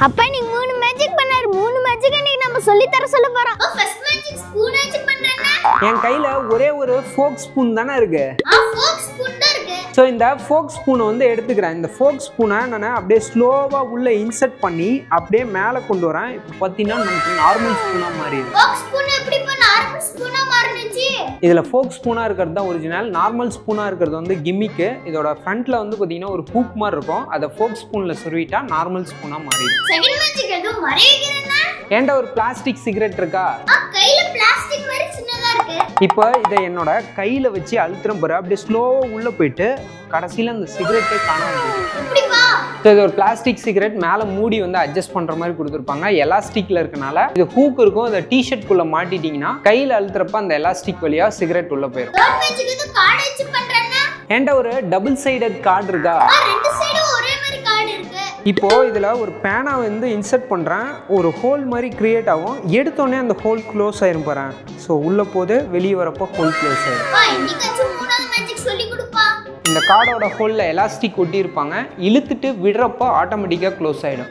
அப்பா நீ மூணு மேஜிக் பண்ணாரு. மூணு மேஜிக் இன்னைக்கு நம்ம சொல்லி தர சொல்ல போறோம். ஃபர்ஸ்ட் மேஜிக் ஸ்பூன் மேஜிக் பண்றேன்னா என் கையில ஒரே ஒரு ஃபோக் ஸ்பூன் தானே இருக்கு. ஃபோக் ஸ்பூன் தான் இருக்கு. சோ இந்த ஃபோக் ஸ்பூனை வந்து எடுத்துக்கிறேன். இந்த ஃபோக் ஸ்பூனை நான் அப்படியே ஸ்லோவா உள்ள இன்சர்ட் பண்ணி அப்படியே மேலே கொண்டு வரேன். இப்போ பார்த்தீங்கன்னா நமக்கு நார்மல் ஸ்பூனா மாறிடுது. ஃபோக் ஸ்பூன் எப்படி இப்ப நார்மல் ஸ்பூனா மாறிடுச்சு? இதுல ஃபோக் ஸ்பூனா இருக்கிறது தான் ஒரிஜினல். நார்மல் ஸ்பூனா இருக்கிறது வந்து கிம்மிக்கு. இதோட ஃப்ரண்ட்ல வந்து பாத்தீங்கன்னா ஒரு ஹூக் மாதிரி இருக்கும். அதை ஃபோக் ஸ்பூன்ல சொருவிட்டா நார்மல் ஸ்பூனா மாறிடும். செகண்ட் மேஜிக் எது மறைக்கிறேன்னா ஏன்டா ஒரு பிளாஸ்டிக் சிகரெட் இருக்கா? கையில பிளாஸ்டிக் மாதிரி சின்னதா இருக்கு. இப்போ இதை என்னோட கையில வச்சு அழுத்துறேன் பாரு. அப்படியே ஸ்லோவா உள்ள போயிட்டு கடைசியில அந்த சிகரெட்டே காணாம போயிடும். எப்படிப்பா? இது ஒரு பிளாஸ்டிக் சிகரெட். மேல மூடி வந்து அட்ஜஸ்ட் பண்ற மாதிரி கொடுத்துருப்பாங்க. எலாஸ்டிக்ல இருக்கனால இது ஹூக் இருக்கும். அதை டிஷர்ட் குள்ள மாட்டிட்டீங்கன்னா கையில அழுத்துறப்ப அந்த எலாஸ்டிக் வழியா சிகரெட் உள்ள போயிடும். தேர்ட் மேஜிக் எது கார்டு வச்சு பண்றேன்னா ஏன்டா ஒரு டபுள் சைடட் கார்டு இருக்கா? ரெண்டு சைடும் ஒரே மாதிரி கார்டு இருக்கு. இப்போ இதுல ஒரு பேனா வந்து இன்சர்ட் பண்றேன். ஒரு ஹோல் மாதிரி கிரியேட் ஆகும். எடுத்தோடனே அந்த ஹோல் க்ளோஸ் ஆயிரும் பாரு. ஸோ உள்ள போது வெளியே வரப்போ ஹோல் க்ளோஸ் ஆயிடும். இன்னைக்காச்சும் மூணாவது மேஜிக் சொல்லி கொடுப்பா. இந்த கார்டோட ஹோல்ல எலாஸ்டிக் ஒட்டி இருப்பாங்க. இழுத்துட்டு விடுறப்போ ஆட்டோமேட்டிக்கா க்ளோஸ் ஆயிடும்.